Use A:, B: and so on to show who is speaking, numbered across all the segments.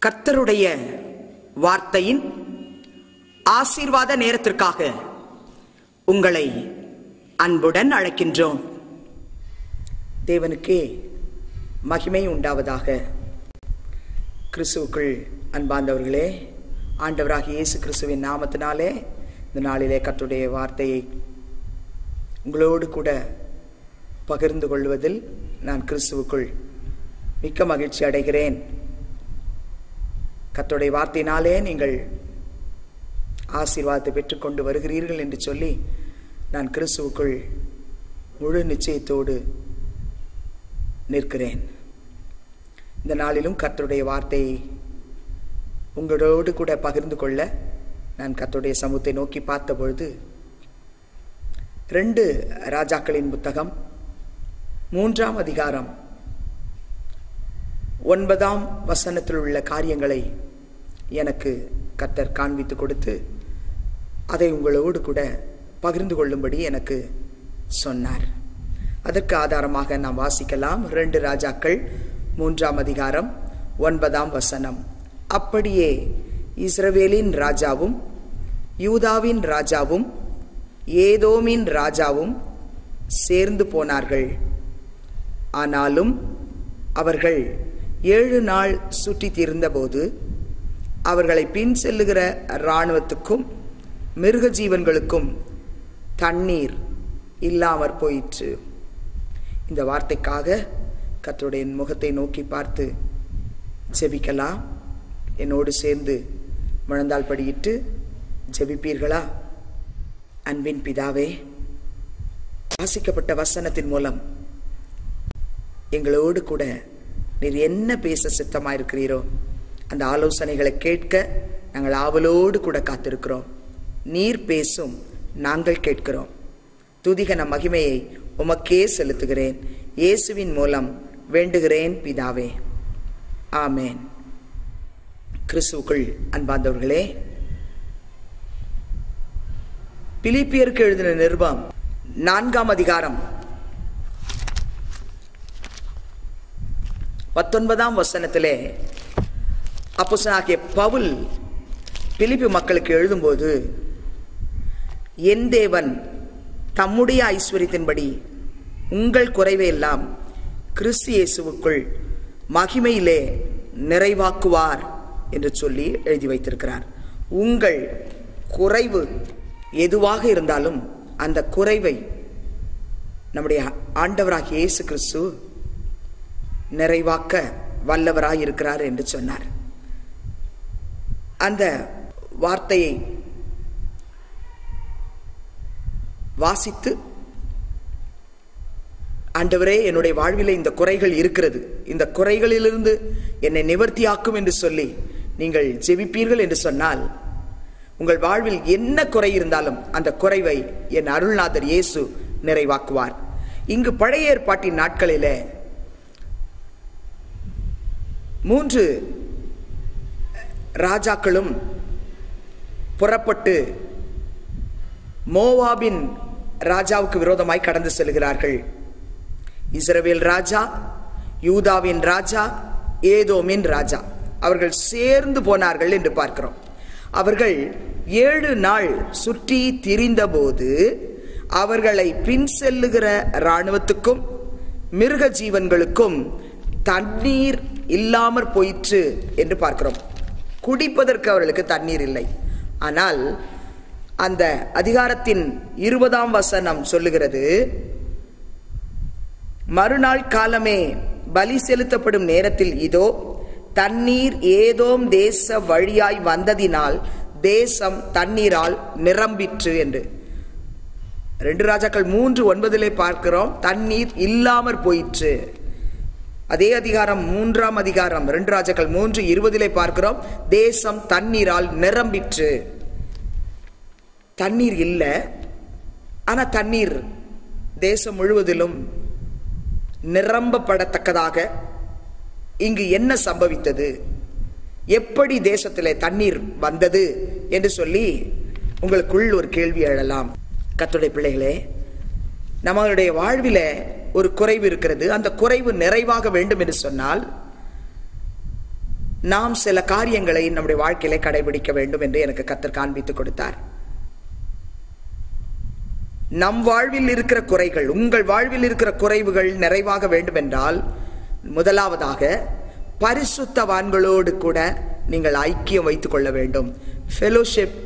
A: கர்த்தருடைய வார்த்தையின் ஆசீர்வாத நேரத்திற்காக உங்களை அன்புடன் அழைக்கின்றோம். தேவனுக்கே மகிமை உண்டாவதாக. கிறிஸ்துவுக்குள் அன்பார்ந்தவர்களே, ஆண்டவராகிய இயேசு கிறிஸ்துவின் நாமத்தினாலே இந்த நாளிலே கர்த்தருடைய வார்த்தையை உங்களோடு கூட பகிர்ந்து கொள்வதில் நான் கிறிஸ்துவுக்குள் மிக்க மகிழ்ச்சி அடைகிறேன். கர்த்தருடைய வார்த்தையினாலே நீங்கள் ஆசீர்வாதத்தை பெற்றுக்கொண்டு வருகிறீர்கள் என்று சொல்லி நான் கிறிஸ்துவுக்குள் முழு நிச்சயத்தோடு நிற்கிறேன். இந்த நாளிலும் கர்த்தருடைய வார்த்தையை உங்களோடு கூட பகிர்ந்து கொள்ள நான் கர்த்தருடைய சமூகத்தை நோக்கி பார்த்த பொழுது 2 ராஜாக்களின் புத்தகம் 3ஆம் அதிகாரம் 9ஆம் வசனத்தில் உள்ள காரியங்களை எனக்கு கர்த்தர் காண்பித்து கொடுத்து அதை உங்களோடு கூட பகிர்ந்து கொள்ளும்படி எனக்கு சொன்னார். அதற்கு ஆதாரமாக நாம் வாசிக்கலாம். 2 ராஜாக்கள் 3ஆம் அதிகாரம் 9ஆம் வசனம். அப்படியே இஸ்ரவேலின் ராஜாவும் யூதாவின் ராஜாவும் ஏதோமின் ராஜாவும் சேர்ந்து போனார்கள். ஆனாலும் அவர்கள் 7 நாள் சுற்றி தீர்ந்தபோது அவர்களை பின் செல்லுகிற இராணுவத்துக்கும் மிருக ஜீவன்களுக்கும் தண்ணீர் இல்லாமற் போயிற்று. இந்த வார்த்தைக்காக கர்த்தருடைய முகத்தை நோக்கி பார்த்து ஜெபிக்கலாம். என்னோடு சேர்ந்து முழந்தாள் படியிட்டு ஜெபிப்பீர்களா? அன்பின் பிதாவே, வாசிக்கப்பட்ட வசனத்தின் மூலம் எங்களோடு கூட நீர் என்ன பேச சித்தமாயிருக்கிறீரோ அந்த ஆலோசனைகளை கேட்க நாங்கள் ஆவலோடு கூட காத்திருக்கிறோம். நீர் பேசும், நாங்கள் கேட்கிறோம். துதிகன மகிமையை உமக்கே செலுத்துகிறேன். இயேசுவின் மூலம் வேண்டுகிறேன் பிதாவே, ஆமேன். கிறிஸ்துவுக்குள் அன்பார்ந்தவர்களே, பிலிப்பியருக்கு எழுதின நிருபம் 4ஆம் அதிகாரம் 19ஆம் வசனத்திலே அப்போஸ்தலனாகிய பவுல் பிலிப்பி மக்களுக்கு எழுதும்போது, என் தேவன் தம்முடைய ஐஸ்வரியத்தின்படி உங்கள் குறைவை எல்லாம் கிறிஸ்து இயேசுவுக்குள் மகிமையிலே நிறைவாக்குவார் என்று சொல்லி எழுதி வைத்திருக்கிறார். உங்கள் குறைவு எதுவாக இருந்தாலும் அந்த குறைவை நம்முடைய ஆண்டவராகிய இயேசு கிறிஸ்து நிறைவாக்க வல்லவராய் இருக்கிறார் என்று சொன்னார். அந்த வார்த்தையை வாசித்து, ஆண்டவரே, என்னுடைய வாழ்விலே இந்த குறைகள் இருக்கிறது, இந்த குறைகளிலிருந்து என்னை நிவர்த்தியாக்கும் என்று சொல்லி நீங்கள் ஜெபிப்பீர்கள் என்று சொன்னால், உங்கள் வாழ்வில் என்ன குறை இருந்தாலும் அந்த குறைவை என் அருள்நாதர் இயேசு நிறைவாக்குவார். இங்கு பழைய ஏற்பாட்டின் நாட்களிலே 3 ராஜாக்களும் புறப்பட்டு மோவாபின் ராஜாவுக்கு விரோதமாய் கடந்து செல்கிறார்கள். இஸ்ரவேல் ராஜா, யூதாவின் ராஜா, ஏதோமின் ராஜா, அவர்கள் சேர்ந்து போனார்கள் என்று பார்க்கிறோம். அவர்கள் 7 நாள் சுற்றி திரிந்தபோது அவர்களை பின் செல்லுகிற இராணுவத்துக்கும் மிருக ஜீவன்களுக்கும் தண்ணீர் இல்லாமற் போயிற்று என்று பார்க்கிறோம். குடிப்பதற்கு அவர்களுக்கு தண்ணீர் இல்லை. ஆனால் அந்த அதிகாரத்தின் 20ஆம் வசனம் சொல்லுகிறது, மறுநாள் காலமே பலி செலுத்தப்படும் நேரத்தில் இதோ தண்ணீர் ஏதோம் தேச வழியாய் வந்ததினால் தேசம் தண்ணீரால் நிரம்பிற்று என்று. 2 ராஜாக்கள் 3:9 பார்க்கிறோம், தண்ணீர் இல்லாமற் போயிற்று. அதே அதிகாரம் 3ஆம் அதிகாரம் 2 ராஜாக்கள் 3:20 பார்க்கிறோம், தேசம் தண்ணீரால் நிரம்பிற்று. தண்ணீர் இல்லை, ஆனா தண்ணீர் தேசம் முழுவதிலும் நிரம்பப்படத்தக்கதாக இங்கு என்ன சம்பவித்தது, எப்படி தேசத்திலே தண்ணீர் வந்தது என்று சொல்லி உங்களுக்குள் ஒரு கேள்வி எழலாம். கர்த்தருடைய பிள்ளைகளே, நம்மளுடைய வாழ்வில ஒரு குறைவு இருக்கிறது. அந்த குறைவு நிறைவாக வேண்டும் என்று சொன்னால் நாம் சில காரியங்களை நம்முடைய வாழ்க்கையில கடைபிடிக்க வேண்டும் என்று எனக்கு கர்த்தர் காண்பித்துக் கொடுத்தார். நம் வாழ்வில் இருக்கிற குறைகள், உங்கள் வாழ்வில் இருக்கிற குறைவுகள் நிறைவாக வேண்டும் என்றால், முதலாவதாக பரிசுத்தவான்களோடு கூட நீங்கள் ஐக்கியம் வைத்துக் கொள்ள வேண்டும். Fellowship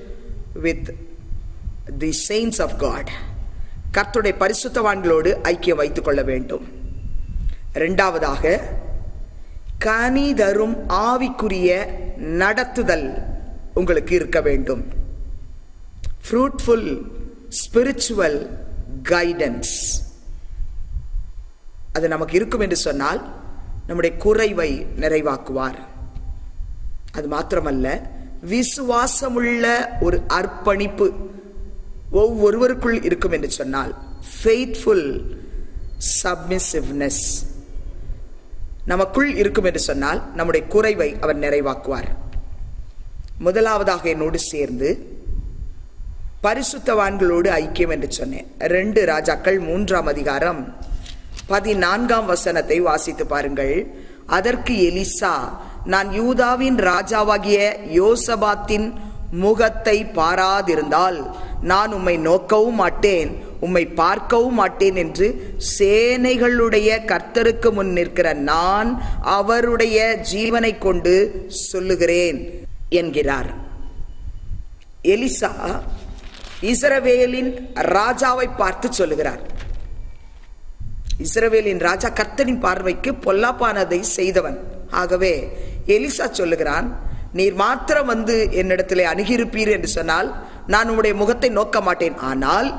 A: with the saints of God. கர்த்தருடைய பரிசுத்தவான்களோடு ஐக்கியம் வைத்துக் கொள்ள வேண்டும். இரண்டாவதாக கனி தரும் ஆவிக்குரிய நடத்துதல் உங்களுக்கு இருக்க வேண்டும். ஃப்ரூட்ஃபுல் ஸ்பிரிச்சுவல் கைடன்ஸ் அது நமக்கு இருக்கும் என்று சொன்னால் நம்முடைய குறைவை நிறைவாக்குவார். அது மாத்திரமல்ல, விசுவாசமுள்ள ஒரு அர்ப்பணிப்பு ஒவ்வொருவருக்குள் இருக்கும் என்று சொன்னால் ஃபெய்த்ஃபுல் சப்மிசிவ்னஸ் நமக்குள் இருக்கும் என்று சொன்னால் நம்முடைய குறைவை அவர் நிறைவாக்குவார். முதலாவதாக என்னோடு சேர்ந்து பரிசுத்தவான்களோடு ஐக்கியம் என்று சொன்னேன். 2 ராஜாக்கள் 3ஆம் அதிகாரம் 14ஆம் வசனத்தை வாசித்து பாருங்கள். அதற்கு எலிசா, நான் யூதாவின் ராஜாவாகிய யோசபாத்தின் முகத்தை பாராதிருந்தால் நான் உம்மை நோக்கவும் மாட்டேன், உம்மை பார்க்கவும் மாட்டேன் என்று சேனைகளுடைய கர்த்தருக்கு முன் நிற்கிற நான் அவருடைய ஜீவனை கொண்டு சொல்லுகிறேன் என்கிறார். எலிசா இஸ்ரவேலின் ராஜாவை பார்த்து சொல்லுகிறார். இஸ்ரவேலின் ராஜா கர்த்தரின் பார்வைக்கு பொல்லாப்பானதை செய்தவன். ஆகவே எலிசா சொல்லுகிறான், நீர் மாத்திரம் வந்து என்னிடத்திலே அணுகியிருப்பீர் என்று சொன்னால் நான் உம்முடைய முகத்தை நோக்க மாட்டேன், ஆனால்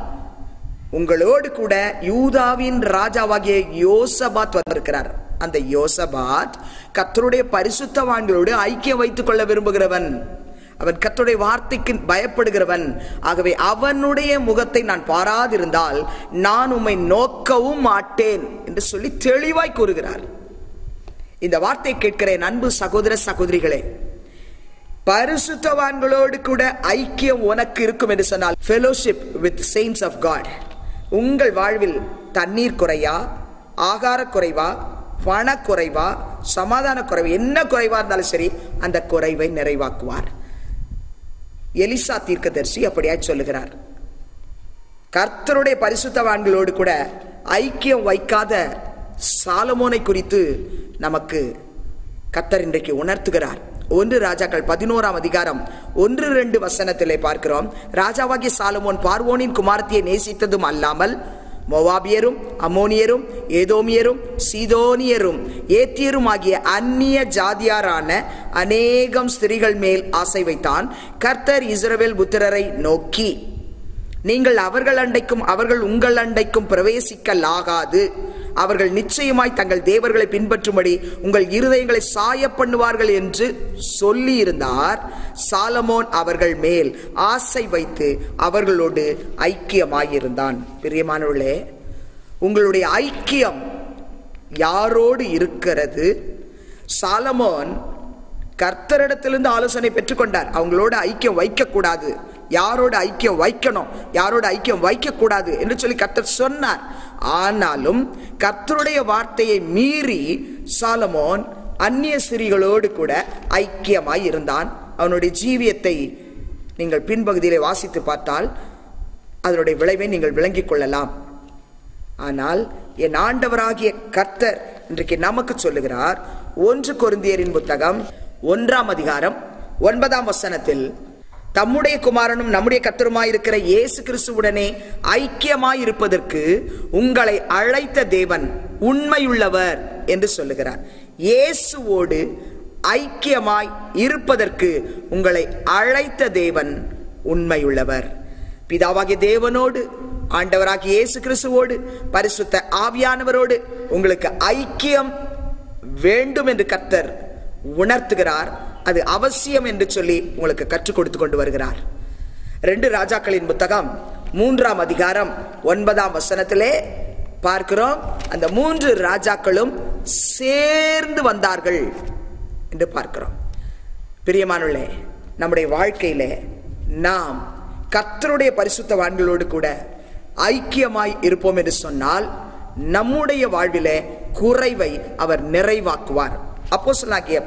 A: உங்களோடு கூட யூதாவின் ராஜாவாகிய யோசபாத் வந்திருக்கிறார். அந்த யோசபாத் கர்த்தருடைய பரிசுத்தவான்களோடு ஐக்கியம் வைத்துக் கொள்ள விரும்புகிறவன். அவன் கர்த்தருடைய வார்த்தைக்கு பயப்படுகிறவன். ஆகவே அவனுடைய முகத்தை நான் பாராதிருந்தால் நான் உம்மை நோக்கவும் மாட்டேன் என்று சொல்லி தெளிவாய் கூறுகிறார். இந்த வார்த்தை கேட்கிற என் அன்பு சகோதர சகோதரிகளே, பரிசுத்தவான்களோடு கூட ஐக்கியம் உனக்கு இருக்கும் என்று சொன்னால் fellowship with saints of God. உங்கள் வாழ்வில் தண்ணீர் குறையா, ஆகார குறைவா, பண குறைவா, சமாதான குறைவா, என்ன குறைவா இருந்தாலும் சரி அந்த குறைவை நிறைவாக்குவார். எலிசா தீர்க்கதரிசி அப்படியாய் சொல்லுகிறார். கர்த்தருடைய பரிசுத்தவான்களோடு கூட ஐக்கியம் வைக்காத சாலமோனை குறித்து நமக்கு கர்த்தர் இன்றைக்கு உணர்த்துகிறார். 1 ராஜாக்கள் 11ஆம் அதிகாரம் 1-2 வசனத்திலே பார்க்கிறோம். ராஜாவாகிய சாலமோன் பார்வோனின் குமாரத்தியை நேசித்ததும் அல்லாமல் மோவாபியரும், அம்மோனியரும், ஏதோமியரும், சீதோனியரும், ஏத்தியரும் ஆகிய அந்நிய ஜாதியாரான அநேகம் ஸ்திரீகள் மேல் ஆசை வைத்தான். கர்த்தர் இஸ்ரவேல் புத்திரரை நோக்கி, நீங்கள் அவர்கள் அண்டைக்கும் அவர்கள் உங்கள் அண்டைக்கும் பிரவேசிக்கலாகாது, அவர்கள் நிச்சயமாய் தங்கள் தேவர்களை பின்பற்றும்படி உங்கள் இருதயங்களை சாய பண்ணுவார்கள் என்று சொல்லி இருந்தார். சாலமோன் அவர்கள் மேல் ஆசை வைத்து அவர்களோடு ஐக்கியமாயிருந்தான். பிரியமானவர்களே, உங்களுடைய ஐக்கியம் யாரோடு இருக்கிறது? சாலமோன் கர்த்தரிடத்திலிருந்து ஆலோசனை பெற்றுக்கொண்டார். அவங்களோட ஐக்கியம் வைக்க கூடாது, யாரோட ஐக்கியம் வைக்கணும், யாரோட ஐக்கியம் வைக்க கூடாது என்று சொல்லி கர்த்தர் சொன்னார். ஆனாலும் கர்த்தருடைய வார்த்தையை மீறி சாலமோன் அந்நிய ஸ்திரீகளோடு கூட ஐக்கியமாய் இருந்தான். அவனுடைய ஜீவியத்தை நீங்கள் பின்பகுதியிலே வாசித்து பார்த்தால் அதனுடைய விளைவை நீங்கள் விளங்கிக் கொள்ளலாம். ஆனால் என் ஆண்டவராகிய கர்த்தர் இன்றைக்கு நமக்கு சொல்லுகிறார். 1 கொரிந்தியரின் புத்தகம் 1ஆம் அதிகாரம் 9ஆம் வசனத்தில், தம்முடைய குமாரனும் நம்முடைய கர்த்தருமாயிருக்கிற இயேசு கிறிஸ்துவுடனே ஐக்கியமாய் இருப்பதற்கு உங்களை அழைத்த தேவன் உண்மையுள்ளவர் என்று சொல்லுகிறார். இயேசுவோடு ஐக்கியமாய் இருப்பதற்கு உங்களை அழைத்த தேவன் உண்மையுள்ளவர். பிதாவாகிய தேவனோடு, ஆண்டவராகிய இயேசு கிறிஸ்துவோடு, பரிசுத்த ஆவியானவரோடு உங்களுக்கு ஐக்கியம் வேண்டும் என்று கர்த்தர் உணர்த்துகிறார். அது அவசியம் என்று சொல்லி உங்களுக்கு கற்றுக் கொடுத்து கொண்டு வருகிறார். 2 ராஜாக்களின் புத்தகம் 3ஆம் அதிகாரம் 9ஆம் வசனத்திலே பார்க்கிறோம். அந்த 3 ராஜாக்களும் சேர்ந்து வந்தார்கள் என்று பார்க்கிறோம். பிரியமானவர்களே, நம்முடைய வாழ்க்கையிலே நாம் கர்த்தருடைய பரிசுத்தவான்களோடு கூட ஐக்கியமாய் இருப்போம் என்று சொன்னால் நம்முடைய வாழ்விலே குறைவை அவர் நிறைவாக்குவார். அப்போஸ்தலனாகிய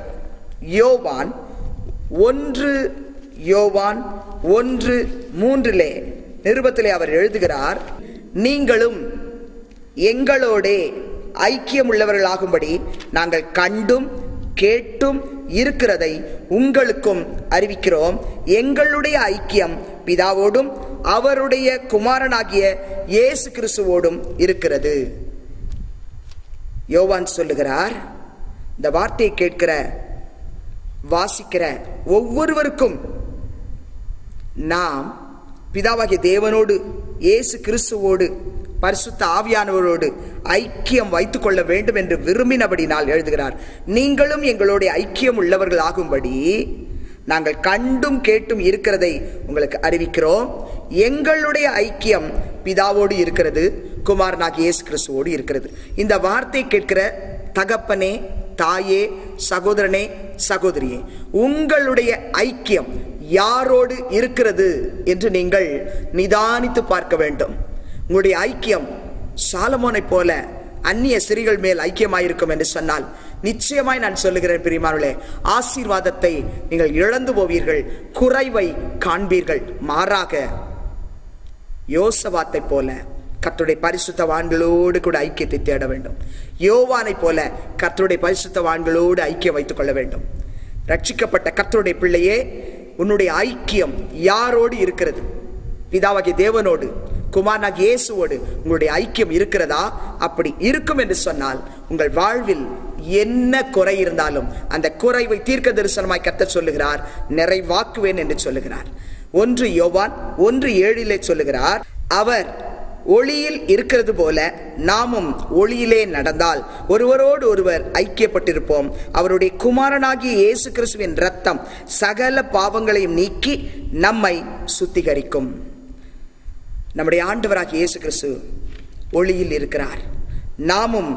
A: யோவான் 1:3 நிருபத்திலே அவர் எழுதுகிறார், நீங்களும் எங்களோடே ஐக்கியம் உள்ளவர்களாகும்படி நாங்கள் கண்டும் கேட்டும் இருக்கிறதை உங்களுக்கும் அறிவிக்கிறோம். எங்களுடைய ஐக்கியம் பிதாவோடும் அவருடைய குமாரனாகிய இயேசு கிறிஸ்துவோடும் இருக்கிறது. யோவான் சொல்லுகிறார், இந்த வார்த்தையை கேட்கிற வாசிக்கிற ஒவ்வொருவருக்கும் நாம் பிதாவாகிய தேவனோடு இயேசு கிறிஸ்துவோடு பரிசுத்த ஆவியானவரோடு ஐக்கியம் வைத்துக் கொள்ள வேண்டும் என்று விரும்பினபடினால் எழுதுகிறார், நீங்களும் எங்களுடைய ஐக்கியம் உள்ளவர்கள் ஆகும்படி நாங்கள் கண்டும் கேட்டும் இருக்கிறதை உங்களுக்கு அறிவிக்கிறோம். எங்களுடைய ஐக்கியம் பிதாவோடு இருக்கிறது, குமாரனாகிய இயேசு கிறிஸ்துவோடு இருக்கிறது. இந்த வார்த்தை கேட்கிற தகப்பனே, தாயே, சகோதரனே, சகோதரியே, உங்களுடைய ஐக்கியம் யாரோடு இருக்கிறது என்று நீங்கள் நிதானித்து பார்க்க வேண்டும். உங்களுடைய ஐக்கியம் சாலமோனை போல அந்நிய ஸ்திரீகள் மேல் ஐக்கியமாயிருக்கும் என்று சொன்னால் நிச்சயமாய் நான் சொல்லுகிறேன் பிரியமானவர்களே, ஆசீர்வாதத்தை நீங்கள் இழந்து போவீர்கள், குறைவை காண்பீர்கள். மாறாக யோசபாத்தை போல கர்த்தருடைய பரிசுத்தவான்களோடு கூட ஐக்கியத்தை தேட வேண்டும். யோவானை போல கர்த்தருடைய பரிசுத்தவான்களோடு ஐக்கியம் வைத்துக் கொள்ள வேண்டும். ரட்சிக்கப்பட்ட கர்த்தருடைய பிள்ளையே, உன்னுடைய ஐக்கியம் யாரோடு இருக்கிறது? பிதாவாகிய தேவனோடு, குமாரனாகிய இயேசுவோடு உங்களுடைய ஐக்கியம் இருக்கிறதா? அப்படி இருக்கும் என்று சொன்னால் உங்கள் வாழ்வில் என்ன குறை இருந்தாலும் அந்த குறைவை தீர்க்க தரிசனமாய் கர்த்தர் சொல்லுகிறார், நிறைவாக்குவேன் என்று சொல்லுகிறார். 1 யோவான் 1:7 சொல்லுகிறார், அவர் ஒளியில் இருக்கிறது போல நாமும் ஒளியிலே நடந்தால் ஒருவரோடு ஒருவர் ஐக்கியப்பட்டிருப்போம். அவருடைய குமாரனாகிய இயேசு கிறிஸ்துவின் இரத்தம் சகல பாவங்களையும் நீக்கி நம்மை சுத்திகரிக்கும். நம்முடைய ஆண்டவராகிய இயேசு கிறிஸ்து ஒளியில் இருக்கிறார். நாமும்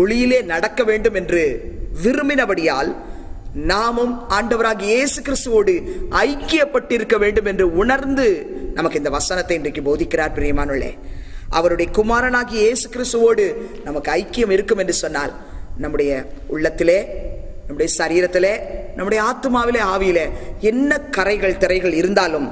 A: ஒளியிலே நடக்க வேண்டும் என்று விரும்பினபடியால் நாமும் ஆண்டவராகிய இயேசு கிறிஸ்துவோடு ஐக்கியப்பட்டிருக்க வேண்டும் என்று உணர்ந்து நமக்கு இந்த வசனத்தை இன்றைக்கு போதிக்கிறார். பிரியமானவர்களே, அவருடைய குமாரனாகிய இயேசு கிறிஸ்துவோடு நமக்கு ஐக்கியம் இருக்கும் என்று சொன்னால் நம்முடைய உள்ளத்திலே, நம்முடைய சரீரத்திலே, நம்முடைய ஆத்துமாவிலே, ஆவியிலே என்ன கரைகள் திரைகள் இருந்தாலும்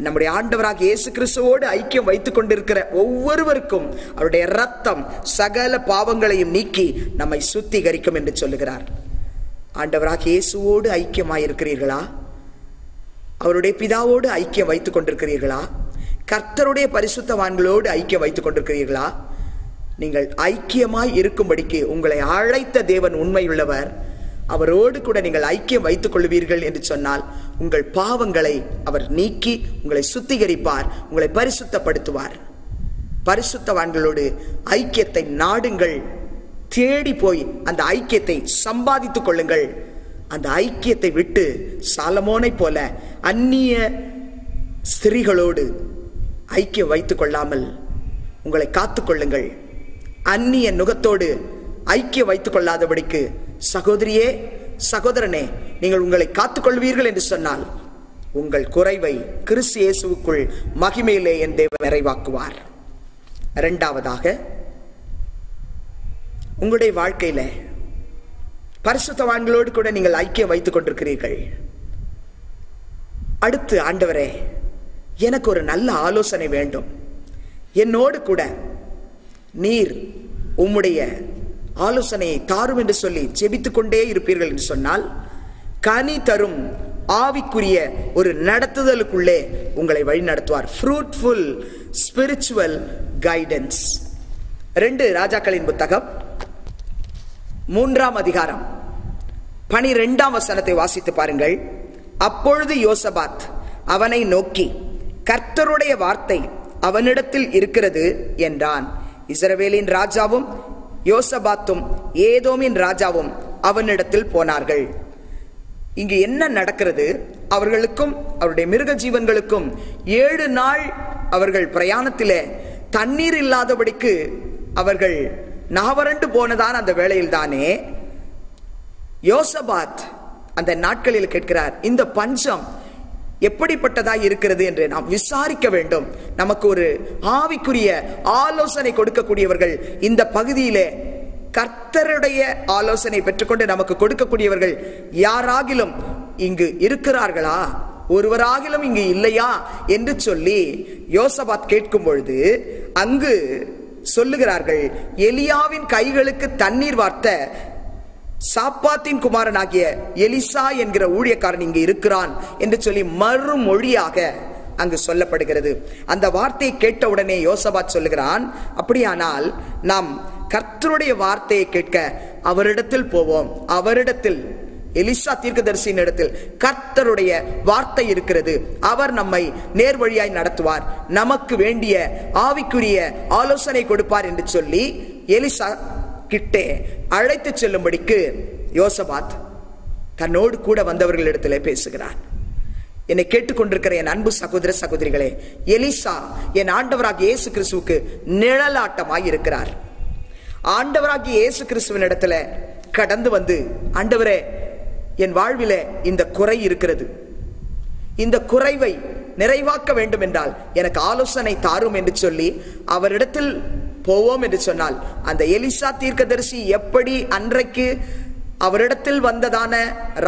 A: நம்முடைய ஆண்டவராகிய இயேசு கிறிஸ்துவோடு ஐக்கியம் வைத்துக் கொண்டிருக்கிற ஒவ்வொருவருக்கும் அவருடைய இரத்தம் சகல பாவங்களையும் நீக்கி நம்மை சுத்திகரிக்கும் என்று சொல்லுகிறார். ஆண்டவராகிய இயேசுவோடு ஐக்கியமாயிருக்கிறீர்களா? அவருடைய பிதாவோடு ஐக்கியம் வைத்துக் கொண்டிருக்கிறீர்களா? கர்த்தருடைய பரிசுத்தவான்களோடு ஐக்கியம் வைத்துக் கொண்டிருக்கிறீர்களா? நீங்கள் ஐக்கியமாய் இருக்கும்படிக்கு உங்களை அழைத்த தேவன் உண்மையுள்ளவர். அவரோடு கூட நீங்கள் ஐக்கியம் வைத்துக் கொள்வீர்கள் என்று சொன்னால் உங்கள் பாவங்களை அவர் நீக்கி உங்களை சுத்திகரிப்பார், உங்களை பரிசுத்தப்படுத்துவார். பரிசுத்தவான்களோடு ஐக்கியத்தை நாடுங்கள், தேடி போய் அந்த ஐக்கியத்தை சம்பாதித்துக் கொள்ளுங்கள். அந்த ஐக்கியத்தை விட்டு சாலமோனை போல அந்நிய ஸ்திரீகளோடு ஐக்கியம் வைத்துக் கொள்ளாமல் உங்களை காத்துக்கொள்ளுங்கள். அந்நிய நுகத்தோடு ஐக்கியம் வைத்துக் கொள்ளாதபடிக்கு சகோதரியே, சகோதரனே, நீங்கள் உங்களை காத்துக்கொள்வீர்கள் என்று சொன்னால் உங்கள் குறைவை கிறிஸ்து இயேசுவுக்குள் மகிமையிலே என் தேவன் நிறைவாக்குவார். இரண்டாவதாக, உங்களுடைய வாழ்க்கையில பரிசுத்தவான்களோடு கூட நீங்கள் ஐக்கியம் வைத்துக் கொண்டிருக்கிறீர்கள். அடுத்து, ஆண்டவரே, எனக்கு ஒரு நல்ல ஆலோசனை வேண்டும், என்னோடு கூட நீர் உம்முடைய ஆலோசனையை தாரும் என்று சொல்லி ஜெபித்துக் கொண்டே இருப்பீர்கள் என்று சொன்னால் கனி தரும் ஆவிக்குரிய ஒரு நடத்துதலுக்குள்ளே உங்களை வழி நடத்துவார். Fruitful spiritual guidance. 2 ராஜாக்களின் புத்தகம் 3ஆம் அதிகாரம் 12ஆம் வசனத்தை வாசித்து பாருங்கள். அப்பொழுது யோசபாத் அவனை நோக்கி, கர்த்தருடைய வார்த்தை அவனிடத்தில் இருக்கிறது என்றான். இஸ்ரவேலின் ராஜாவும் யோசபாத்தும் ஏதோமின் ராஜாவும் அவனிடத்தில் போனார்கள். இங்கு என்ன நடக்கிறது? அவர்களுக்கும் அவருடைய மிருக ஜீவன்களுக்கும் 7 நாள் அவர்கள் பிரயாணத்திலே தண்ணீர் இல்லாதபடிக்கு அவர்கள் நாவறண்டு போனதான் அந்த வேளையில் தானே யோசபாத் அந்த நாட்களில் கேட்கிறார், இந்த பஞ்சம் எப்படிப்பட்டதாய் இருக்கிறது என்று நாம் விசாரிக்க வேண்டும். நமக்கு ஒரு ஆவிக்குரிய ஆலோசனை கொடுக்கக்கூடியவர்கள் இந்த பகுதியிலே கர்த்தருடைய ஆலோசனை பெற்றுக்கொண்டு நமக்கு கொடுக்கக்கூடியவர்கள் யாராகிலும் இங்கு இருக்கிறார்களா, ஒருவராகிலும் இங்கு இல்லையா என்று சொல்லி யோசபாத் கேட்கும் பொழுது அங்கு சொல்லுகிறார்கள், எலியாவின் கைகளுக்கு தண்ணீர் வார்த்த சாப்பாத்தின் குமாரனாகிய எலிசா என்கிற ஊழியக்காரன் இங்கு இருக்கிறான் என்று சொல்லி மறுமொழியாக அங்கு சொல்லப்படுகிறது. அந்த வார்த்தையை கேட்டவுடனே யோசபாத் சொல்லுகிறான், அப்படியானால் நாம் கர்த்தருடைய வார்த்தையை கேட்க அவரிடத்தில் போவோம். அவரிடத்தில், எலிசா தீர்க்கதரிசியின் இடத்தில் கர்த்தருடைய வார்த்தை இருக்கிறது. அவர் நம்மை நேர்வழியாய் நடத்துவார், நமக்கு வேண்டிய ஆவிக்குரிய ஆலோசனை கொடுப்பார் என்று சொல்லி எலிசா கிட்டே அழைத்து செல்லும்படிக்கு யோசபாத் தன்னோடு கூட வந்தவர்களிடத்திலே பேசுகிறார். என்னை கேட்டுக்கொண்டிருக்கிற என் அன்பு சகோதர சகோதரிகளே, எலிசா என் ஆண்டவராகிய இயேசு கிறிஸ்துவுக்கு நிழலாட்டமாய் இருக்கிறார். ஆண்டவராகிய இயேசு கிறிஸ்துவின் இடத்துல கடந்து வந்து, ஆண்டவரே என் வாழ்வில இந்த குறை இருக்கிறது, இந்த குறைவை நிறைவாக்க வேண்டும் என்றால் எனக்கு ஆலோசனை தாரும் என்று சொல்லி அவரிடத்தில் போவோம் என்று சொன்னால், அந்த எலிசா தீர்க்கதரிசி எப்படி அன்றைக்கு அவரிடத்தில் வந்ததான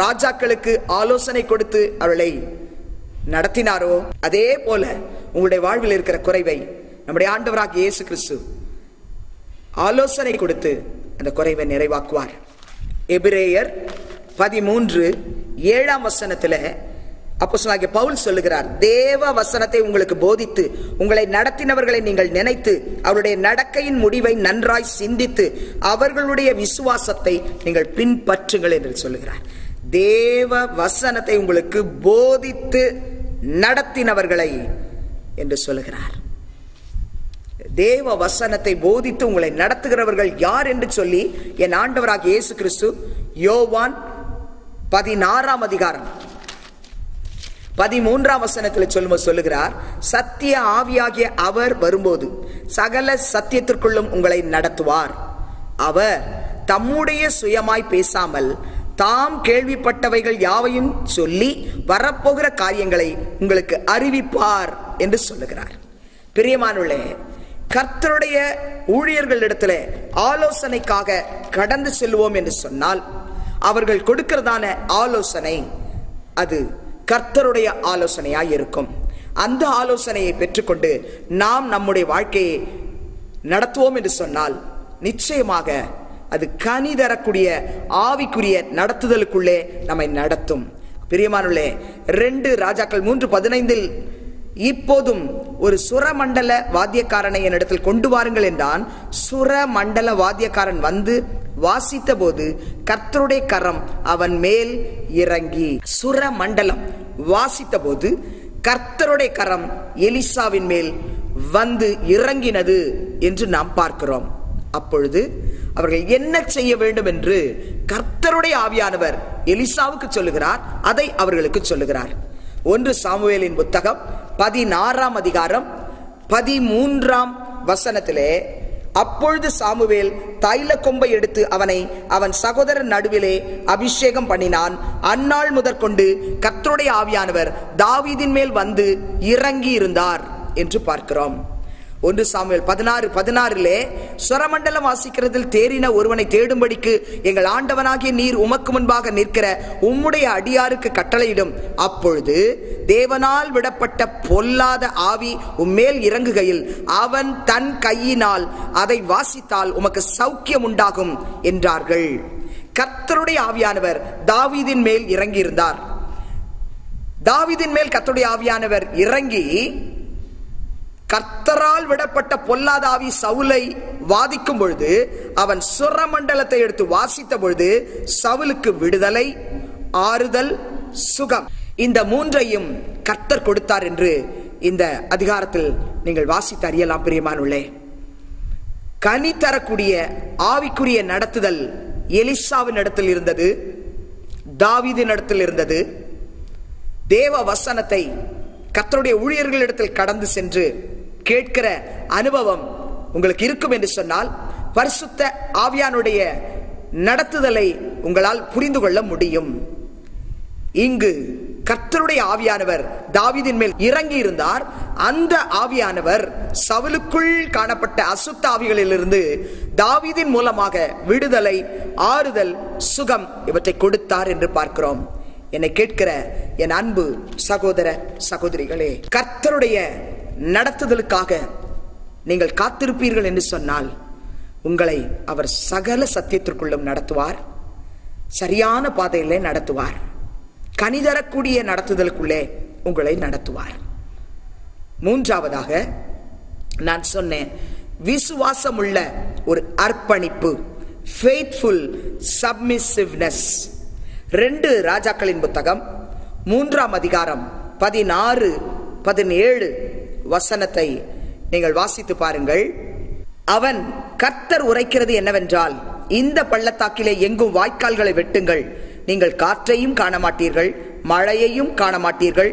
A: ராஜாக்களுக்கு ஆலோசனை கொடுத்து அவளை நடத்தினாரோ, அதே போல உங்களுடைய வாழ்வில் இருக்கிற குறைவை நம்முடைய ஆண்டவராகிய இயேசு கிறிஸ்து ஆலோசனை கொடுத்து அந்த குறைவை நிறைவாக்குவார். எபிரேயர் 13:7 அப்போஸ்தலனாகிய பவுல் சொல்லுகிறார், தேவ வசனத்தை உங்களுக்கு போதித்து உங்களை நடத்தினவர்களை நீங்கள் நினைத்து அவருடைய நடக்கையின் முடிவை நன்றாய் சிந்தித்து அவர்களுடைய விசுவாசத்தை நீங்கள் பின்பற்றுங்கள் என்று சொல்லுகிறார். தேவ வசனத்தை உங்களுக்கு போதித்து நடத்தினவர்களை என்று சொல்லுகிறார். தேவ வசனத்தை போதித்து உங்களை நடத்துகிறவர்கள் யார் என்று சொல்லி என் ஆண்டவராகிய இயேசு கிறிஸ்து யோவான் 16:13 சொல்லுகிறார், சத்திய ஆவியாகிய அவர் வரும்போது சகல சத்தியத்திற்குள்ளும் உங்களை நடத்துவார். அவர் தம்முடைய சுயமாய் பேசாமல் தாம் கேள்விப்பட்டவைகள் யாவையும் சொல்லி வரப்போகிற காரியங்களை உங்களுக்கு அறிவிப்பார் என்று சொல்லுகிறார். பிரியமானவர்களே, கர்த்தருடைய ஊழியர்களிடத்தில் ஆலோசனைக்காக கடந்து செல்வோம் என்று சொன்னால் அவர்கள் கொடுக்கிறதான ஆலோசனை அது கர்த்தருடைய ஆலோசனையாய் இருக்கும். அந்த ஆலோசனையை பெற்றுக்கொண்டு நாம் நம்முடைய வாழ்க்கையை நடத்துவோம் என்று சொன்னால் நிச்சயமாக அது கனி தரக்கூடிய ஆவிக்குரிய நடத்துதலுக்குள்ளே நம்மை நடத்தும். பிரியமானவர்களே, 2 ராஜாக்கள் 3:15 இப்போதும் ஒரு சுரமண்டல வாத்தியக்காரனை என்னிடத்தில் கொண்டு வாருங்கள் என்றான். சுரமண்டல வாத்தியக்காரன் வந்து வாசித்த போது கர்த்தருடைய கரம் அவன் மேல் இறங்கி, சுரமண்டலம் வாசித்த போது கர்த்தருடைய கரம் எலிசாவின் மேல் வந்து இறங்கினது என்று நாம் பார்க்கிறோம். அப்பொழுது அவர்கள் என்ன செய்ய வேண்டும் என்று கர்த்தருடைய ஆவியானவர் எலிசாவுக்கு சொல்லுகிறார், அதை அவர்களுக்கு சொல்லுகிறார். 1 சாமுவேலின் புத்தகம் 16:13 அப்பொழுது சாமுவேல் தைல கொம்பை எடுத்து அவனை அவன் சகோதரர் நடுவிலே அபிஷேகம் பண்ணினான். அந்நாள் முதற்கொண்டு கர்த்தருடைய ஆவியானவர் தாவீதின் மேல் வந்து இறங்கி இருந்தார் என்று பார்க்கிறோம். 1 சாமுவேல் 16:16 சுரமண்டலம் வாசிக்கிறதில் தேறின ஒருவனை தேடும்படிக்கு எங்கள் ஆண்டவனாகிய நீர் உமக்கு முன்பாக நிற்கிற உம்முடைய அடியாருக்கு கட்டளையிடும். அப்பொழுது தேவனால் விடப்பட்ட பொல்லாத ஆவி உம்மேல் இறங்குகையில் அவன் தன் கையினால் அதை வாசித்தால் உமக்கு சௌக்கியம் உண்டாகும் என்றார்கள். கர்த்தருடைய ஆவியானவர் தாவீதின் மேல் இறங்கி இருந்தார். தாவீதின் மேல் கர்த்தருடைய ஆவியானவர் இறங்கி கர்த்தரால் விடப்பட்ட பொல்லாத ஆவி சவுலை வாதிக்கும் பொழுது அவன் சுரமண்டலத்தை எடுத்து வாசித்த பொழுது சவுலுக்கு விடுதலை, ஆறுதல், சுகம், இந்த 3ஐயும் கர்த்தர் கொடுத்தார் என்று இந்த அதிகாரத்தில் நீங்கள் வாசித்து அறியலாம். பிரியமானவர்களே, கனி தரக்கூடிய ஆவிக்குரிய நடத்துதல் எலிசாவின் இடத்தில் இருந்தது, தாவீதின் இடத்தில் இருந்தது. தேவ வசனத்தை கர்த்தருடைய ஊழியர்களிடத்தில் கடந்து சென்று கேட்கிற அனுபவம் உங்களுக்கு இருக்கும் என்று சொன்னால் பரிசுத்த ஆவியானுடைய நடத்துதலை உங்களால் புரிந்து கொள்ள முடியும். இங்கு கர்த்தருடைய ஆவியானவர் தாவீதின் மேல் இறங்கி இருந்தார். அந்த ஆவியானவர் சவுலுக்குள் காணப்பட்ட அசுத்த ஆவிகளிலிருந்து தாவீதின் மூலமாக விடுதலை, ஆறுதல், சுகம் இவற்றை கொடுத்தார் என்று பார்க்கிறோம். என்னை கேட்கிற என் அன்பு சகோதர சகோதரிகளே, கர்த்தருடைய நடத்துதலுக்காக நீங்கள் காத்திருப்பீர்கள் என்று சொன்னால் உங்களை அவர் சகல சத்தியத்திற்குள்ளும் நடத்துவார், சரியான பாதையிலே நடத்துவார், கனிதரக்கூடிய நடத்துதலுக்குள்ளே உங்களை நடத்துவார். மூன்றாவதாக நான் சொன்னேன், விசுவாசமுள்ள ஒரு அர்ப்பணிப்பு, ஃபெய்த்ஃபுல் சப்மிசிவ்னஸ். 2 ராஜாக்களின் புத்தகம் 3ஆம் அதிகாரம் 16, 17 வசனத்தை நீங்கள் வாசித்து பாருங்கள். அவன், கர்த்தர் உரைக்கிறது என்னவென்றால், இந்த பள்ளத்தாக்கிலே எங்கும் வாய்க்கால்களை வெட்டுங்கள், நீங்கள் காற்றையும் காண மாட்டீர்கள், மழையையும் காண மாட்டீர்கள்,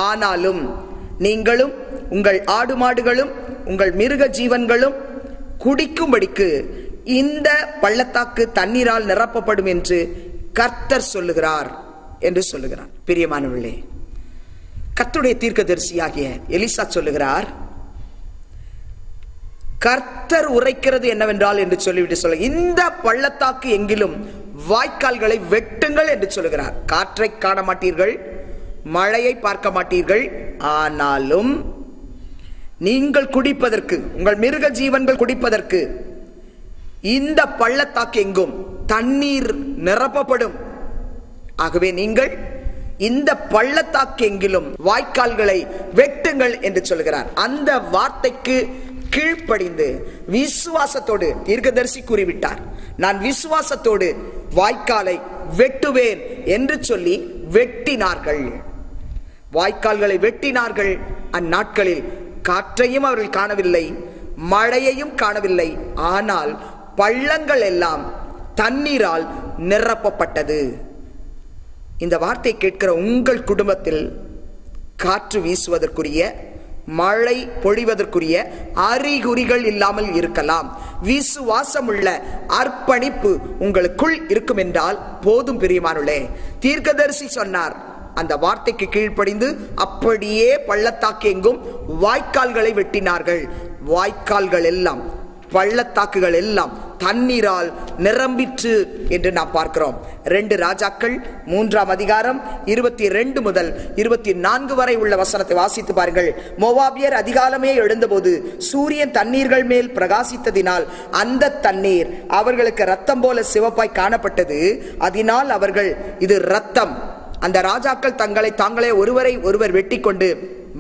A: ஆனாலும் நீங்களும் உங்கள் ஆடு மாடுகளும் உங்கள் மிருக ஜீவன்களும் குடிக்கும்படிக்கு இந்த பள்ளத்தாக்கு தண்ணீரால் நிரப்பப்படும் என்று கர்த்தர் சொல்லுகிறார் என்று சொல்லுகிறார். பிரியமானவர்களே, கர்த்தருடைய தீர்க்கதரிசியாகிய எலிசா சொல்லுகிறார், கர்த்தர் உரைக்கிறது என்னவென்றால் என்று சொல்லிவிட்டு இந்த பள்ளத்தாக்கு எங்கிலும் வாய்க்கால்களை வெட்டுங்கள் என்று சொல்லுகிறார். காற்றை காண மாட்டீர்கள், மழையை பார்க்க மாட்டீர்கள், ஆனாலும் நீங்கள் குடிப்பதற்கு, உங்கள் மிருக ஜீவன்கள் குடிப்பதற்கு இந்த பள்ளத்தாக்கு எங்கும் தண்ணீர் நிரப்பப்படும். ஆகவே நீங்கள் இந்த பள்ளத்தாக்கு எங்கிலும் வாய்க்கால்களை வெட்டுங்கள் என்று சொல்கிறார். அந்த வார்த்தைக்கு கீழ்ப்படிந்து விசுவாசத்தோடு தீர்க்கதரிசி கூறிவிட்டார், நான் விசுவாசத்தோடு வாய்க்காலை வெட்டுவேன் என்று சொல்லி வெட்டினார்கள். வாய்க்கால்களை வெட்டினார்கள். அந்நாட்களில் காற்றையும் அவர்கள் காணவில்லை, மழையையும் காணவில்லை, ஆனால் பள்ளங்கள் எல்லாம் தண்ணீரால் நிரப்பப்பட்டது. இந்த வார்த்தை கேட்கிற உங்கள் குடும்பத்தில் காற்று வீசுவதற்குரிய, மழை பொழிவதற்குரிய அறிகுறிகள் இல்லாமல் இருக்கலாம். விசுவாசமுள்ள அர்ப்பணிப்பு உங்களுக்குள் இருக்கும் என்றால் போதும். பிரியமானவர்களே, தீர்க்கதரிசி சொன்னார், அந்த வார்த்தைக்கு கீழ்ப்படிந்து அப்படியே பள்ளத்தாக்கு எங்கும் வாய்க்கால்களை வெட்டினார்கள். வாய்க்கால்கள் எல்லாம், பள்ளத்தாக்குகள் எல்லாம் தண்ணீரால் நிரம்பிற்று என்று நாம் பார்க்கிறோம். 2 ராஜாக்கள் 3ஆம் அதிகாரம் 22 முதல் 24 வரை உள்ள வசனத்தை வாசித்து பாருங்கள். மோவாபியர் அதிகாலமே எழுந்தபோது சூரியன் தண்ணீர்கள் மேல் பிரகாசித்ததினால் அந்த தண்ணீர் அவர்களுக்கு இரத்தம் போல சிவப்பாய் காணப்பட்டது. அதனால் அவர்கள், இது இரத்தம். அந்த ராஜாக்கள் தங்களை தாங்களே ஒருவரை ஒருவர் வெட்டி கொண்டு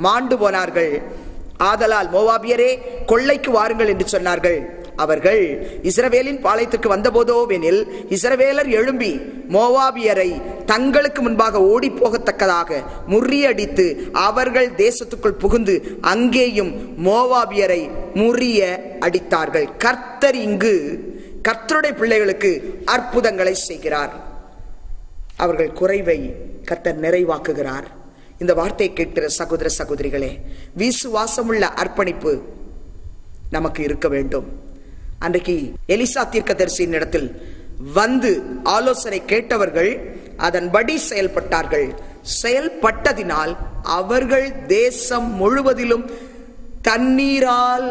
A: மாண்டு போனார்கள். ஆதலால் மோவாபியரே, கொள்ளைக்கு வாருங்கள் என்று சொன்னார்கள். அவர்கள் இஸ்ரவேலின் பாளையத்துக்கு வந்தபோதோவெனில் இஸ்ரவேலர் எழும்பி மோவாபியரை தங்களுக்கு முன்பாக ஓடி போகத்தக்கதாக முறியடித்து அவர்கள் தேசத்துக்குள் புகுந்து அங்கேயும் மோவாபியரை முறிய அடித்தார்கள். கர்த்தர் இங்கு கர்த்தருடைய பிள்ளைகளுக்கு அற்புதங்களை செய்கிறார். அவர்கள் குறைவை கர்த்தர் நிறைவாக்குகிறார். இந்த வார்த்தையை கேட்கிற சகோதர சகோதரிகளே, விசுவாசமுள்ள அர்ப்பணிப்பு நமக்கு இருக்க வேண்டும். அன்றைக்கு எலிசா தீர்க்கதரிசியின் இடத்தில் வந்து ஆலோசனை கேட்டவர்கள் அதன்படி செயல்பட்டார்கள். செயல்பட்டதினால் அவர்கள் தேசம் முழுவதிலும் தண்ணீரால்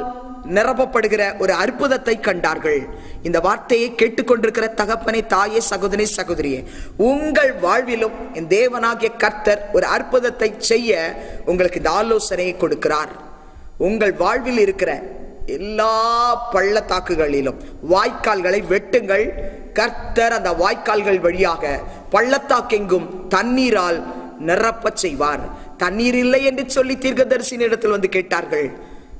A: நிரப்பப்படுகிற ஒரு அற்புதத்தை கண்டார்கள். இந்த வார்த்தையை கேட்டுக்கொண்டிருக்கிற தகப்பனை, தாயே, சகோதரி, சகோதரியே, உங்கள் வாழ்விலும் என் தேவனாகிய கர்த்தர் ஒரு அற்புதத்தை செய்ய உங்களுக்கு இந்த ஆலோசனையை கொடுக்கிறார். உங்கள் வாழ்வில் இருக்கிற எல்லா பள்ளத்தாக்குகளிலும் வாய்க்கால்களை வெட்டுங்கள். கர்த்தர் அந்த வாய்க்கால்கள் வழியாக பள்ளத்தாக்கெங்கும் தண்ணீரால் நிரப்ப செய்வார். தண்ணீர் இல்லை என்று சொல்லி தீர்க்கதரிசியின் இடத்தில் வந்து கேட்டார்கள்.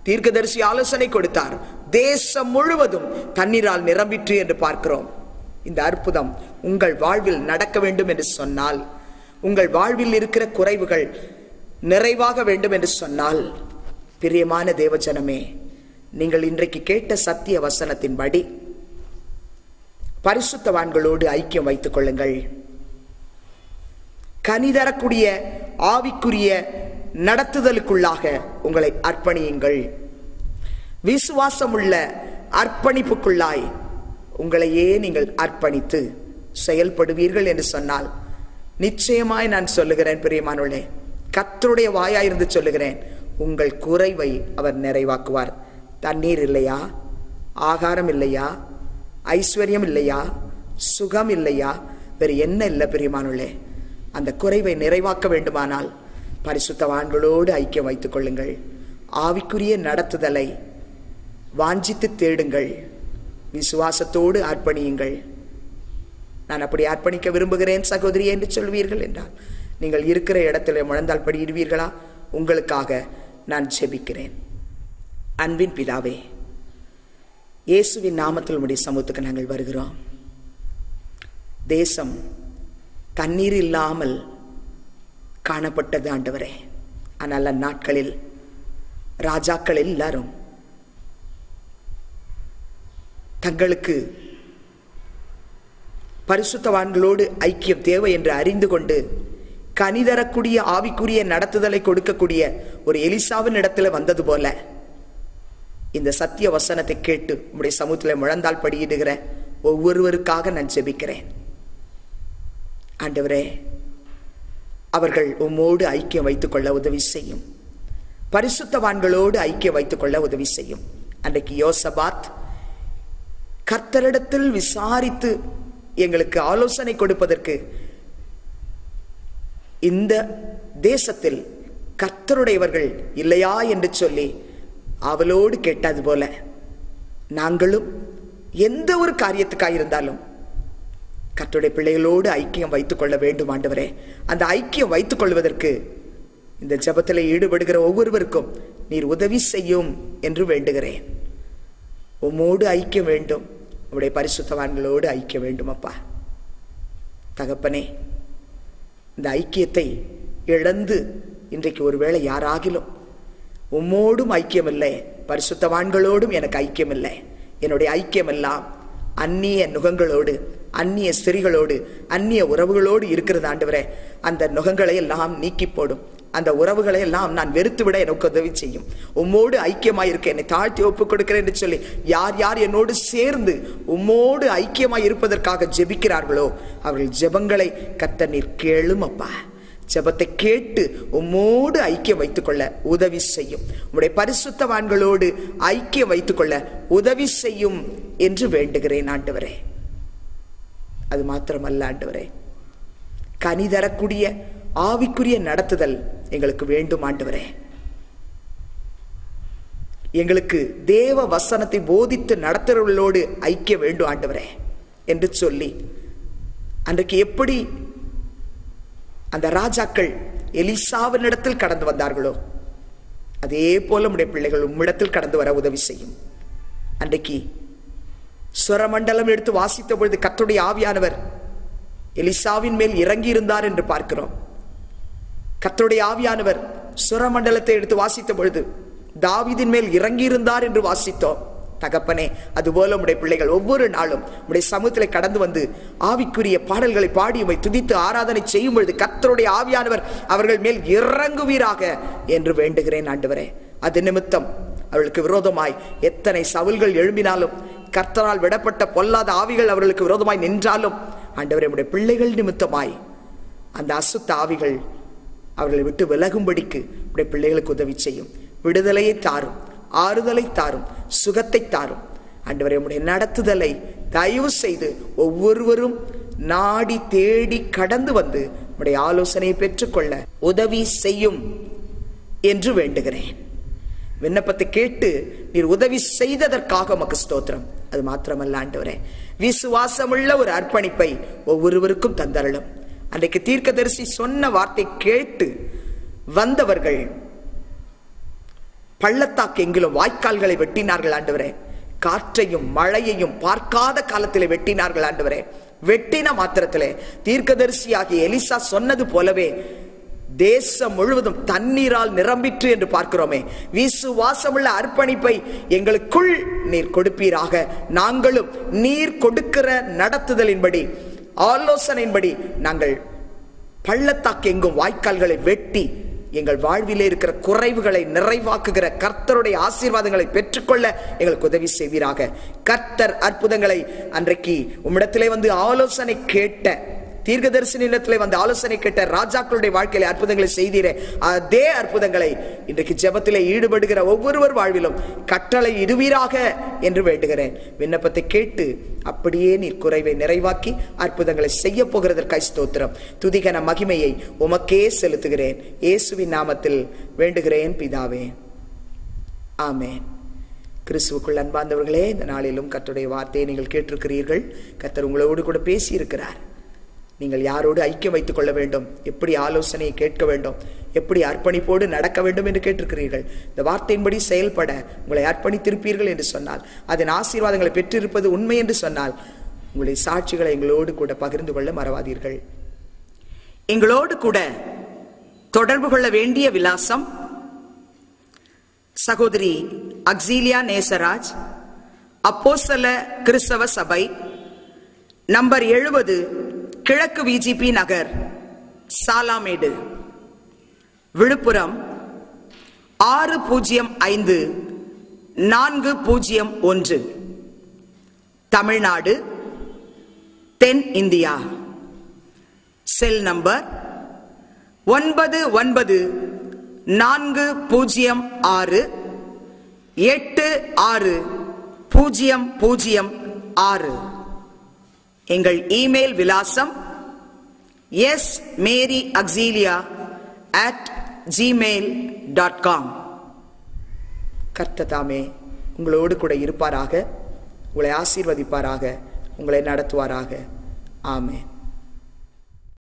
A: தீர்க்கதரிசி ஆலோசனை கொடுத்தார். தேசம் முழுவதும் தண்ணீரால் நிரம்பிற்று என்று பார்க்கிறோம். இந்த அற்புதம் உங்கள் வாழ்வில் நடக்க வேண்டும் என்று சொன்னால், உங்கள் வாழ்வில் இருக்கிற குறைவுகள் நிறைவாக வேண்டும் என்று சொன்னால், பிரியமான தேவஜனமே, நீங்கள் இன்றைக்கு கேட்ட சத்திய வசனத்தின்படி பரிசுத்தவான்களோடு ஐக்கியம் வைத்துக் கொள்ளுங்கள். கனிதரக்கூடிய ஆவிக்குரிய நடத்துதலுக்குள்ளாக உங்களை அர்ப்பணியுங்கள். விசுவாசமுள்ள அர்ப்பணிப்புக்குள்ளாய் உங்களையே நீங்கள் அர்ப்பணித்து செயல்படுவீர்கள் என்று சொன்னால் நிச்சயமாய் நான் சொல்லுகிறேன் பிரியமானவர்களே, கர்த்தருடைய வாயாயிருந்து சொல்லுகிறேன், உங்கள் குறைவை அவர் நிறைவாக்குவார். தண்ணீர் இல்லையா, ஆகாரம் இல்லையா, ஐஸ்வர்யம் இல்லையா, சுகம் இல்லையா, வேறு என்ன இல்லை பிரியமானவர்களே? அந்த குறைவை நிறைவாக்க வேண்டுமானால் பரிசுத்தவான்களோடு ஐக்கியம் வைத்துக் கொள்ளுங்கள். ஆவிக்குரிய நடத்துதலை வாஞ்சித்து தேடுங்கள். விசுவாசத்தோடு அர்ப்பணியுங்கள். நான் அப்படி அர்ப்பணிக்க விரும்புகிறேன் சகோதரியே என்று சொல்வீர்கள் என்றால் நீங்கள் இருக்கிற இடத்துல முழந்தால் படியிடுவீர்களா? உங்களுக்காக நான் ஜெபிக்கிறேன். அன்பின் பிதாவே, இயேசுவின் நாமத்தில் உம்முடைய சமூகத்துக்கு நாங்கள் வருகிறோம். தேசம் தண்ணீர் இல்லாமல் காணப்பட்டது ஆண்டவரே. ஆனால் அந்நாட்களில் ராஜாக்கள் எல்லாரும் தங்களுக்கு பரிசுத்தவான்களோடு ஐக்கியம் தேவை என்று அறிந்து கொண்டு கனிதரக்கூடிய ஆவிக்குரிய நடத்துதலை கொடுக்கக்கூடிய ஒரு எலிசாவின் இடத்துல வந்தது போல இந்த சத்திய வசனத்தை கேட்டு உம்முடைய சமூகத்தில் முழந்தால் படியிடுகிற ஒவ்வொருவருக்காக நான் ஜெபிக்கிறேன். ஆண்டவரே, அவர்கள் உம்மோடு ஐக்கியம் வைத்துக் கொள்ள உதவி செய்யும். பரிசுத்தவான்களோடு ஐக்கியம் வைத்துக் கொள்ள உதவி செய்யும். அன்றைக்கு யோசபாத் கர்த்தரிடத்தில் விசாரித்து எங்களுக்கு ஆலோசனை கொடுப்பதற்கு இந்த தேசத்தில் கர்த்தருடையவர்கள் இல்லையா என்று சொல்லி அவளோடு கேட்டது போல நாங்களும் எந்த ஒரு காரியத்துக்காக இருந்தாலும் கர்த்தருடைய பிள்ளைகளோடு ஐக்கியம் வைத்துக் கொள்ள வேண்டும் ஆண்டவரே. அந்த ஐக்கியம் வைத்துக் கொள்வதற்கு இந்த ஜெபத்தில் ஈடுபடுகிற ஒவ்வொருவருக்கும் நீர் உதவி செய்யும் என்று வேண்டுகிறேன். உம்மோடு ஐக்கியம் வேண்டும், உம்முடைய பரிசுத்தவான்களோடு ஐக்கியம் வேண்டும் அப்பா. தகப்பனே, இந்த ஐக்கியத்தை இழந்து இன்றைக்கு ஒருவேளை யாராகிலும் உம்மோடும் ஐக்கியம் இல்லை, பரிசுத்தவான்களோடும் எனக்கு ஐக்கியம் இல்லை, என்னுடைய ஐக்கியம் எல்லாம் அந்நிய நுகங்களோடு, அந்நிய ஸ்திரிகளோடு, அந்நிய உறவுகளோடு இருக்கிறது ஆண்டவரே, அந்த நுகங்களை எல்லாம் நீக்கி போடும். அந்த உறவுகளை எல்லாம் நான் வெறுத்து விட எனக்கு உதவி செய்யும். உம்மோடு ஐக்கியமாயிருக்க என்னை தாழ்த்தி ஒப்புக் கொடுக்கிறேன் என்று சொல்லி யார் யார் என்னோடு சேர்ந்து உம்மோடு ஐக்கியமாய் இருப்பதற்காக ஜெபிக்கிறார்களோ அவர்கள் ஜெபங்களை கர்த்தர் நீர் கேளும் அப்பா. ஜெபத்தை கேட்டு உம்மோடு ஐக்கியம் வைத்துக் கொள்ள உதவி செய்யும். உம்முடைய பரிசுத்தவான்களோடு ஐக்கியம் வைத்துக் கொள்ள உதவி செய்யும் என்று வேண்டுகிறேன் ஆண்டவரே. அது மாத்திரமல்ல ஆண்டவரே, கனி தரக்கூடிய ஆவிக்குரிய நடத்துதல் எங்களுக்கு வேண்டும் ஆண்டவரே. எங்களுக்கு தேவ வசனத்தை போதித்து நடத்துறவர்களோடு ஐக்கியம் வேண்டும் ஆண்டவரே என்று சொல்லி அன்றைக்கு எப்படி அந்த ராஜாக்கள் எலிசாவின் இடத்தில் கடந்து வந்தார்களோ அதே போல உம்முடைய பிள்ளைகள் உம்மிடத்தில் கடந்து வர உதவி செய்யும். அன்றைக்கு சுரமண்டலம் எடுத்து வாசித்த பொழுது கர்த்தருடைய ஆவியானவர் எலிசாவின் மேல் இறங்கி இருந்தார் என்று பார்க்கிறோம். கர்த்தருடைய ஆவியானவர் சுரமண்டலத்தை எடுத்து வாசித்த பொழுது தாவீதின் மேல் இறங்கி இருந்தார் என்று வாசித்தோம். தகப்பனே, அதுபோல உம்முடைய பிள்ளைகள் ஒவ்வொரு நாளும் உம்முடைய சமூகத்தில் கடந்து வந்து ஆவிக்குரிய பாடல்களை பாடி உம்மை துதித்து ஆராதனை செய்யும் பொழுது கர்த்தருடைய ஆவியானவர் அவர்கள் மேல் இறங்குவீராக என்று வேண்டுகிறேன் ஆண்டவரே. அது நிமித்தம் அவர்களுக்கு விரோதமாய் எத்தனை சவுல்கள் எழும்பினாலும், கர்த்தரால் விடப்பட்ட பொல்லாத ஆவிகள் அவர்களுக்கு விரோதமாய் நின்றாலும் ஆண்டவரே, உம்முடைய பிள்ளைகள் நிமித்தமாய் அந்த அசுத்த ஆவிகள் அவர்களை விட்டு விலகும்படிக்கு உடைய பிள்ளைகளுக்கு உதவி செய்யும். விடுதலையை தாரும், ஆறுதலை தாரும், சுகத்தை தாரும் ஆண்டவரே. உம்முடைய நடத்துதலை தயவு செய்து ஒவ்வொருவரும் நாடி தேடி கடந்து வந்து உம்முடைய ஆலோசனையை பெற்றுக்கொள்ள உதவி செய்யும் என்று வேண்டுகிறேன். விண்ணப்பத்தை கேட்டு நீர் உதவி செய்ததற்காக உமக்கு ஸ்தோத்திரம். அது மாத்திரமல்ல ஆண்டவரே, விசுவாசமுள்ள ஒரு அர்ப்பணிப்பை ஒவ்வொருவருக்கும் தந்தருளும். அன்றைக்கு தீர்க்கதரிசி சொன்ன வார்த்தை கேட்டு வந்தவர்கள் பள்ளத்தாக்கு எங்கிலும் வாய்க்கால்களை வெட்டினார்கள் ஆண்டவரே. காற்றையும் மழையையும் பார்க்காத காலத்திலே வெட்டினார்கள் ஆண்டவரே. வெட்டின மாத்திரத்திலே தீர்க்கதரிசியாகிய எலிசா சொன்னது போலவே தேசம் முழுவதும் தண்ணீரால் நிரம்பிற்று என்று பார்க்கிறோமே. விசுவாசமுள்ள அர்ப்பணிப்பை எங்களுக்குள் நீர் கொடுப்பீராக. நாங்களும் நீர் கொடுக்கிற நடத்துதலின்படி, ஆலோசனையின்படி நாங்கள் பள்ளத்தாக்கு எங்கும் வாய்க்கால்களை வெட்டி எங்கள் வாழ்விலே இருக்கிற குறைவுகளை நிறைவாக்குகிற கர்த்தருடைய ஆசீர்வாதங்களை பெற்றுக்கொள்ள எங்களுக்கு உதவி செய்வீராக. கர்த்தர் அற்புதங்களை அன்றைக்கு உம்மிடத்திலே வந்து ஆலோசனை கேட்ட தீர்க்கதரிசி நிலத்தில் வந்து ஆலோசனை கேட்ட ராஜாக்களுடைய வாழ்க்கையில அற்புதங்களை செய்தீரே, அதே அற்புதங்களை இன்றைக்கு ஜெபத்திலே ஈடுபடுகிற ஒவ்வொருவர் வாழ்விலும் கட்டளை இடுவீராக என்று வேண்டுகிறேன். விண்ணப்பத்தை கேட்டு அப்படியே நீர் குறைவை நிறைவாக்கி அற்புதங்களை செய்ய போகிறதற்காய் ஸ்தோத்திரம். துதிகன மகிமையை உமக்கே செலுத்துகிறேன். இயேசுவின் நாமத்தில் வேண்டுகிறேன் பிதாவே, ஆமென். கிறிஸ்துவுக்குள் அன்பார்ந்தவர்களே, இந்த நாளிலும் கர்த்தருடைய வார்த்தையை நீங்கள் கேட்டிருக்கிறீர்கள். கர்த்தர் உங்களோடு கூட பேசி இருக்கிறார். நீங்கள் யாரோடு ஐக்கியம் வைத்துக் கொள்ள வேண்டும், எப்படி ஆலோசனையை கேட்க வேண்டும், எப்படி அர்ப்பணிப்போடு நடக்க வேண்டும் என்று கேட்டிருக்கிறீர்கள். இந்த வார்த்தையின்படி செயல்பட உங்களை அர்ப்பணித்திருப்பீர்கள் என்று சொன்னால், அதன் ஆசீர்வாதங்களை பெற்றிருப்பது உண்மை என்று சொன்னால், உங்களுடைய சாட்சிகளை எங்களோடு கூட பகிர்ந்து கொள்ள மறவாதீர்கள். எங்களோடு கூட தொடர்பு கொள்ள வேண்டிய விலாசம்: சகோதரி அக்ஸீலியா நேசராஜ், அப்போஸ்தல கிறிஸ்தவ சபை, நம்பர் 70, கிழக்கு விஜிபி நகர், சாலாமேடு, விழுப்புரம் 605401, தமிழ்நாடு, தென் இந்தியா. Cell number 9940686006. எங்கள் இமெயில் விலாசம் smaryauxilia@gmail.com. கர்த்தர் தாமே உங்களோடு கூட இருப்பாராக, உங்களை ஆசீர்வதிப்பாராக, உங்களை நடத்துவாராக. ஆமென்.